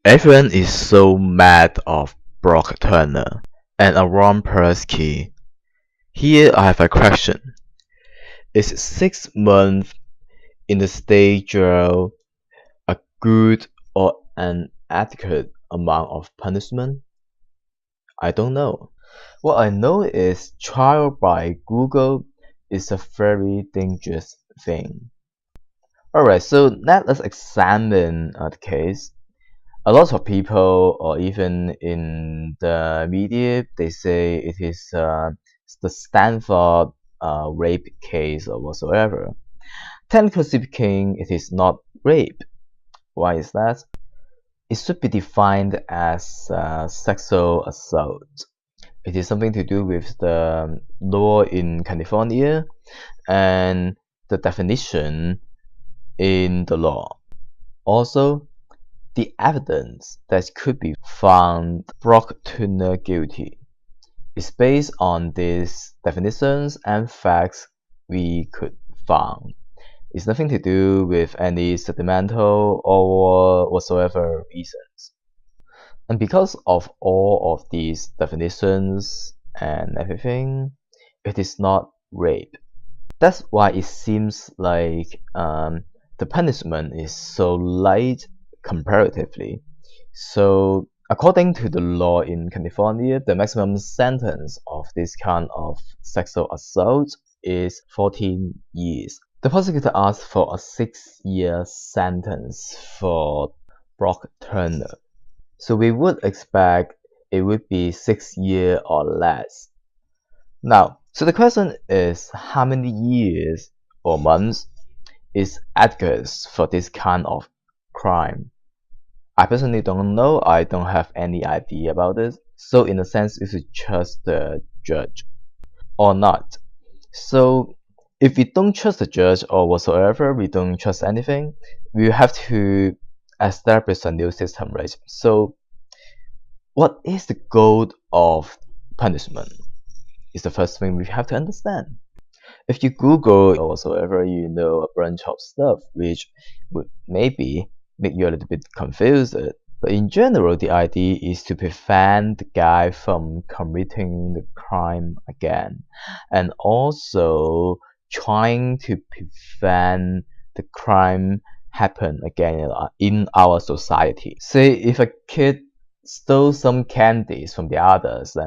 Everyone is so mad of Brock Turner and Aaron Persky. Here I have a question. Is 6 months in the state jail a good or an adequate amount of punishment? I don't know. What I know is trial by Google is a very dangerous thing. Alright, so let us examine the case. A lot of people, or even in the media, they say it is the Stanford rape case or whatsoever. Technically speaking, it is not rape. Why is that? It should be defined as sexual assault. It is something to do with the law in California and the definition in the law. Also, the evidence that could be found Brock Turner guilty is based on these definitions and facts we could find. It's nothing to do with any sentimental or whatsoever reasons. And because of all of these definitions and everything, it is not rape. That's why it seems like the punishment is so light comparatively. So according to the law in California, the maximum sentence of this kind of sexual assault is 14 years. The prosecutor asked for a 6-year sentence for Brock Turner. So we would expect it would be 6 years or less. Now, so the question is how many years or months is adequate for this kind of crime? I personally don't know. I don't have any idea about this. So in a sense, you should trust the judge or not. So if we don't trust the judge or whatsoever, we don't trust anything, we have to establish a new system, right? So what is the goal of punishment? Is the first thing we have to understand. If you Google or whatsoever, you know a bunch of stuff which would maybe make you a little bit confused. But in general, the idea is to prevent the guy from committing the crime again, and also trying to prevent the crime happen again in our society. Say if a kid stole some candies from the others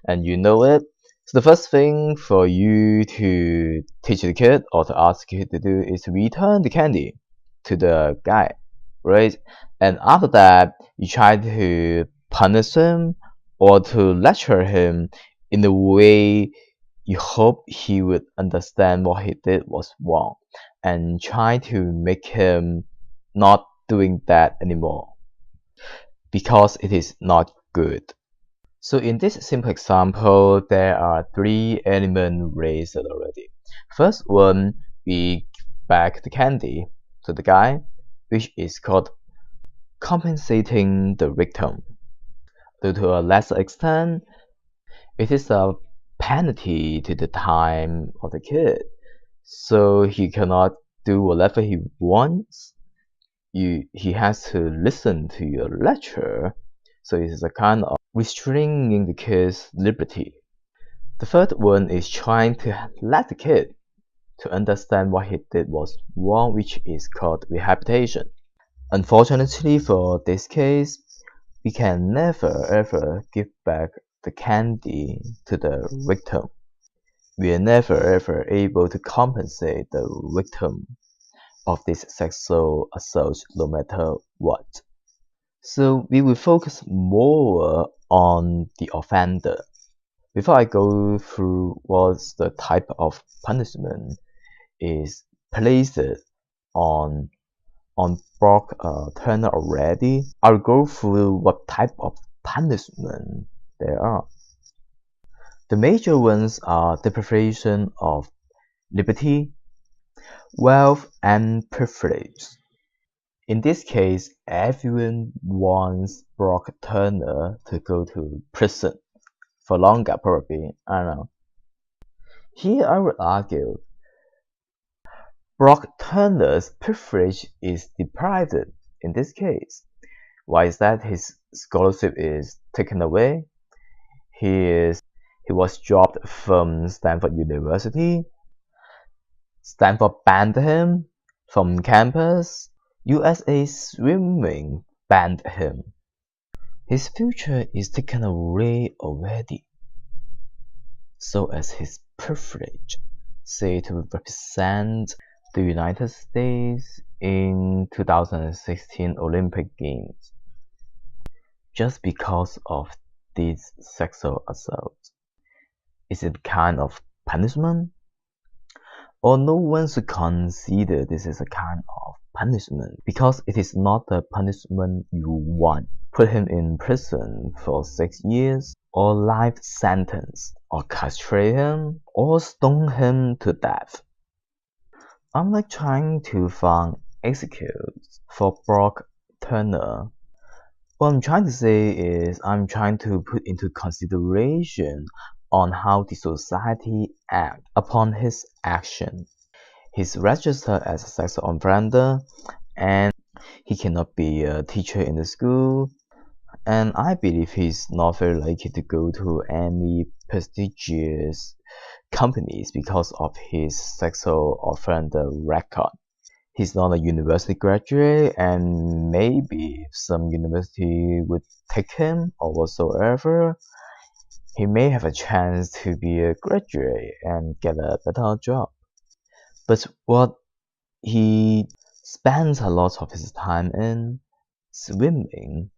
and you know it, so the first thing for you to teach the kid or to ask the kid to do is to return the candy to the guy, right? And after that, you try to punish him or to lecture him in a way you hope he would understand what he did was wrong and try to make him not doing that anymore because it is not good. So in this simple example, there are 3 elements raised already. First one, we give back the candy to the guy, which is called compensating the victim. Due to a lesser extent, it is a penalty to the time of the kid. So he cannot do whatever he wants. He has to listen to your lecture. So it is a kind of restraining the kid's liberty. The third one is trying to let the kid to understand what he did was wrong, which is called rehabilitation. Unfortunately for this case, we can never ever give back the candy to the victim. We are never ever able to compensate the victim of this sexual assault no matter what. So we will focus more on the offender. Before I go through what's the type of punishment is placed on Brock Turner already, I'll go through what type of punishment there are. The major ones are deprivation of liberty, wealth, and privilege. In this case, everyone wants Brock Turner to go to prison for longer, probably. I don't know. Here I would argue Brock Turner's privilege is deprived in this case Why is that? His scholarship is taken away. He was dropped from Stanford University. Stanford banned him from campus. USA Swimming banned him. His future is taken away already. So as his privilege, say to represent the United States in 2016 Olympic Games, just because of this sexual assault. Is it kind of punishment? Or no one should consider this is a kind of punishment because it is not the punishment you want. Put him in prison for 6 years, or life sentence, or castrate him, or stone him to death. I'm like trying to find excuses for Brock Turner. What I'm trying to say is I'm trying to put into consideration on how the society act upon his action. He's registered as a sexual offender and he cannot be a teacher in the school, and I believe he's not very likely to go to any prestigious companies because of his sexual offender record. He's not a university graduate, and maybe if some university would take him or whatsoever, he may have a chance to be a graduate and get a better job. But what he spends a lot of his time in swimming,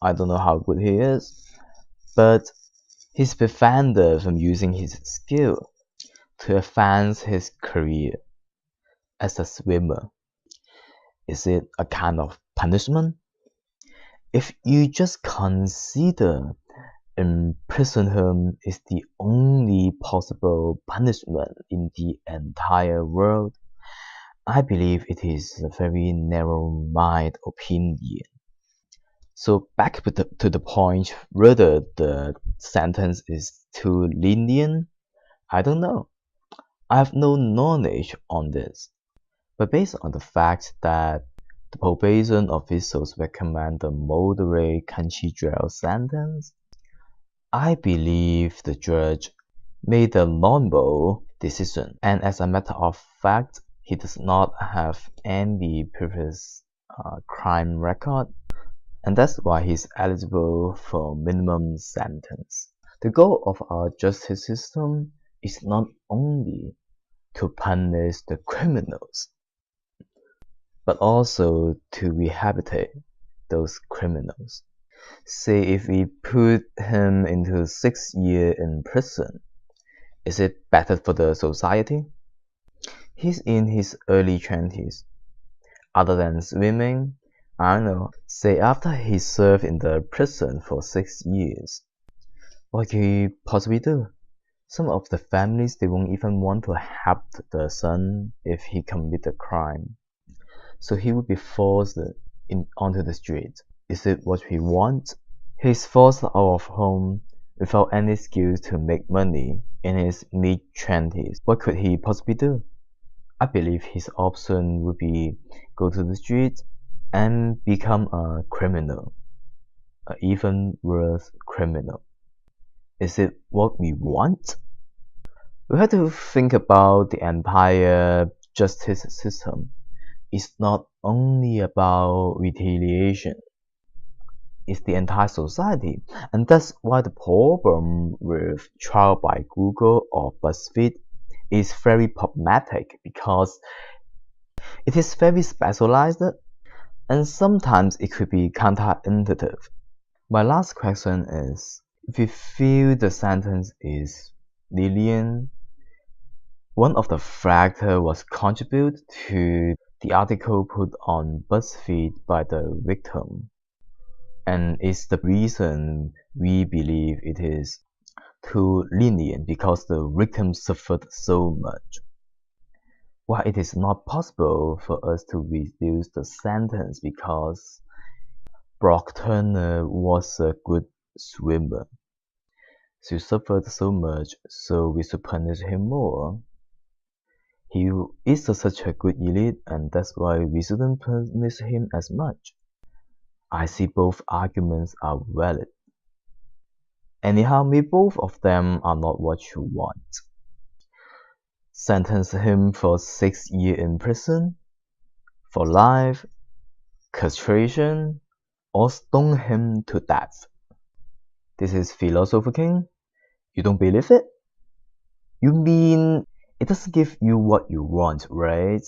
I don't know how good he is, but he's prevented from using his skill to advance his career as a swimmer. Is it a kind of punishment? If you just consider imprison him is the only possible punishment in the entire world, I believe it is a very narrow-minded opinion. So back to the point, whether the sentence is too lenient, I don't know. I have no knowledge on this. But based on the fact that the probation officials recommend a moderate country jail sentence, I believe the judge made a lawful decision. And as a matter of fact, he does not have any previous crime record, and that's why he's eligible for minimum sentence. The goal of our justice system is not only to punish the criminals, but also to rehabilitate those criminals. Say if we put him into 6 years in prison, is it better for the society? He's in his early 20s. Other than swimming, I don't know, say after he served in the prison for 6 years, what could he possibly do? Some of the families, they won't even want to help the son if he commit a crime. So he would be forced onto the street. Is it what we want? He's forced out of home without any skills to make money in his mid-20s. What could he possibly do? I believe his option would be go to the street and become a criminal, an even worse criminal. Is it what we want? We have to think about the entire justice system. It's not only about retaliation, it's the entire society. And that's why the problem with trial by Google or BuzzFeed is very problematic, because it is very specialized and sometimes it could be counterintuitive. My last question is, if you feel the sentence is lenient, one of the factors was contribute to the article put on BuzzFeed by the victim, and it's the reason we believe it is too lenient because the victim suffered so much. Why it is not possible for us to reduce the sentence because Brock Turner was a good swimmer. He suffered so much, so we should punish him more. He is such a good elite, and that's why we shouldn't punish him as much. I see both arguments are valid. Anyhow, maybe both of them are not what you want. Sentence him for 6 years in prison, for life, castration, or stone him to death. This is philosopher king. You don't believe it? You mean it doesn't give you what you want, right?